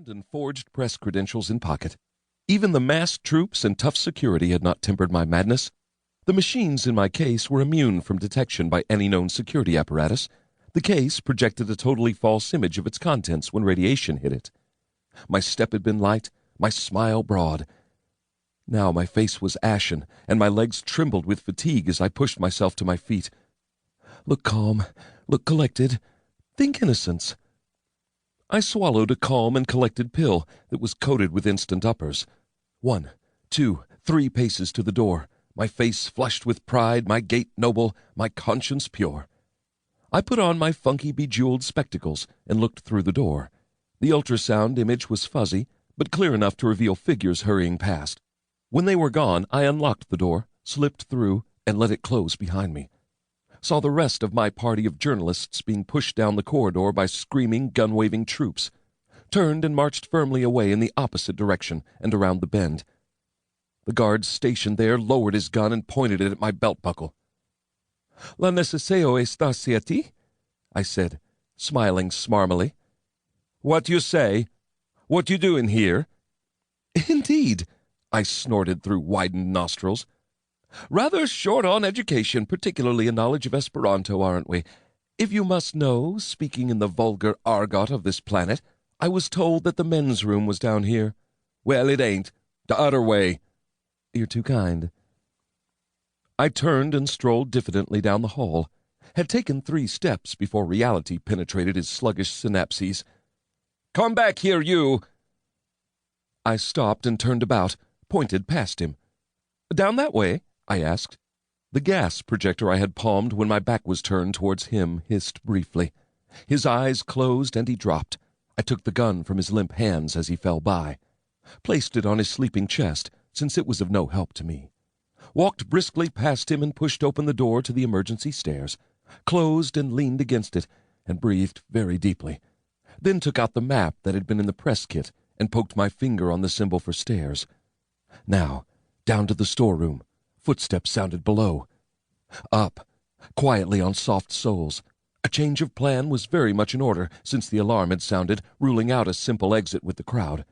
hand and forged press credentials in pocket. Even the masked troops and tough security had not tempered my madness. The machines in my case were immune from detection by any known security apparatus. The case projected a totally false image of its contents when radiation hit it. My step had been light, my smile broad. Now my face was ashen, and my legs trembled with fatigue as I pushed myself to my feet. Look calm, look collected, think innocence. I swallowed a calm and collected pill that was coated with instant uppers. 1, 2, 3 paces to the door, my face flushed with pride, my gait noble, my conscience pure. I put on my funky bejeweled spectacles and looked through the door. The ultrasound image was fuzzy, but clear enough to reveal figures hurrying past. When they were gone, I unlocked the door, slipped through, and let it close behind me. Saw the rest of my party of journalists being pushed down the corridor by screaming, gun-waving troops. Turned and marched firmly away in the opposite direction and around the bend. The guard stationed there lowered his gun and pointed it at my belt buckle. "La neceseo estas ti?" I said, smiling smarmily. "What you say? What you doing here?" "Indeed," I snorted through widened nostrils. "Rather short on education, particularly a knowledge of Esperanto, aren't we? If you must know, speaking in the vulgar argot of this planet, I was told that the men's room was down here. Well, it ain't. The other way." "You're too kind." I turned and strolled diffidently down the hall. Had taken 3 steps before reality penetrated his sluggish synapses. "Come back here, you!" I stopped and turned about, pointed past him. "Down that way?" I asked. The gas projector I had palmed when my back was turned towards him hissed briefly. His eyes closed and he dropped. I took the gun from his limp hands as he fell by. Placed it on his sleeping chest, since it was of no help to me. Walked briskly past him and pushed open the door to the emergency stairs. Closed and leaned against it, and breathed very deeply. Then took out the map that had been in the press kit and poked my finger on the symbol for stairs. Now, down to the storeroom. Footsteps sounded below. Up, quietly on soft soles. A change of plan was very much in order since the alarm had sounded, ruling out a simple exit with the crowd.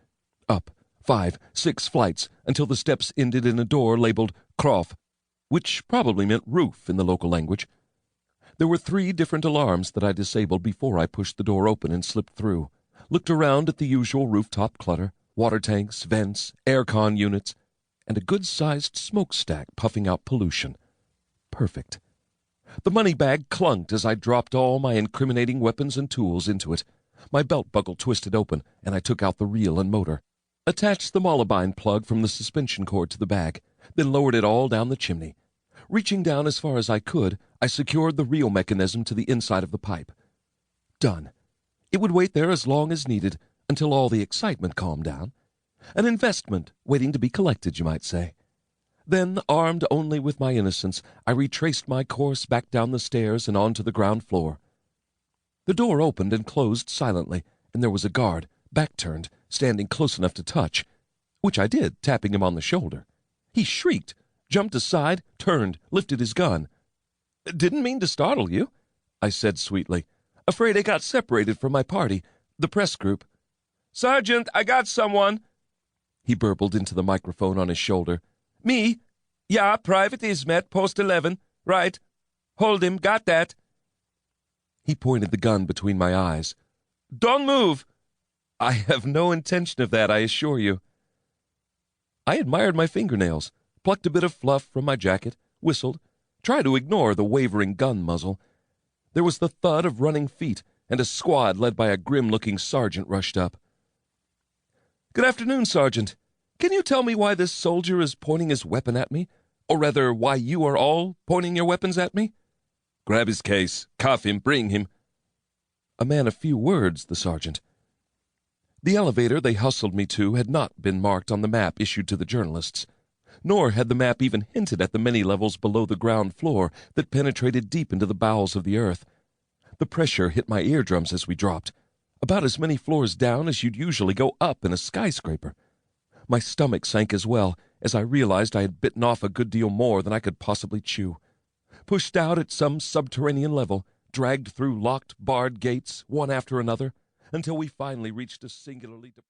Up, 5, 6 flights until the steps ended in a door labeled Krof, which probably meant roof in the local language. There were 3 different alarms that I disabled before I pushed the door open and slipped through. Looked around at the usual rooftop clutter, water tanks, vents, aircon units, and a good-sized smokestack puffing out pollution. Perfect. The money bag clunked as I dropped all my incriminating weapons and tools into it. My belt buckle twisted open, and I took out the reel and motor. Attached the molybine plug from the suspension cord to the bag, then lowered it all down the chimney. Reaching down as far as I could, I secured the reel mechanism to the inside of the pipe. Done. It would wait there as long as needed, until all the excitement calmed down. An investment waiting to be collected, you might say. Then, armed only with my innocence, I retraced my course back down the stairs and onto the ground floor. The door opened and closed silently, and there was a guard, back turned, standing close enough to touch, which I did, tapping him on the shoulder. He shrieked, jumped aside, turned, lifted his gun. "Didn't mean to startle you," I said sweetly. "Afraid I got separated from my party, the press group." "Sergeant, I got someone," he burbled into the microphone on his shoulder. "Me? Yeah, Private Ismet, Post 11. Right. Hold him, got that." He pointed the gun between my eyes. "Don't move." "I have no intention of that, I assure you." I admired my fingernails, plucked a bit of fluff from my jacket, whistled, tried to ignore the wavering gun muzzle. There was the thud of running feet, and a squad led by a grim-looking sergeant rushed up. "Good afternoon, Sergeant. Can you tell me why this soldier is pointing his weapon at me? Or rather, why you are all pointing your weapons at me?" "Grab his case, cuff him, bring him." A man of few words, the sergeant. The elevator they hustled me to had not been marked on the map issued to the journalists, nor had the map even hinted at the many levels below the ground floor that penetrated deep into the bowels of the earth. The pressure hit my eardrums as we dropped, about as many floors down as you'd usually go up in a skyscraper. My stomach sank as well, as I realized I had bitten off a good deal more than I could possibly chew. Pushed out at some subterranean level, dragged through locked, barred gates, one after another, until we finally reached a singularly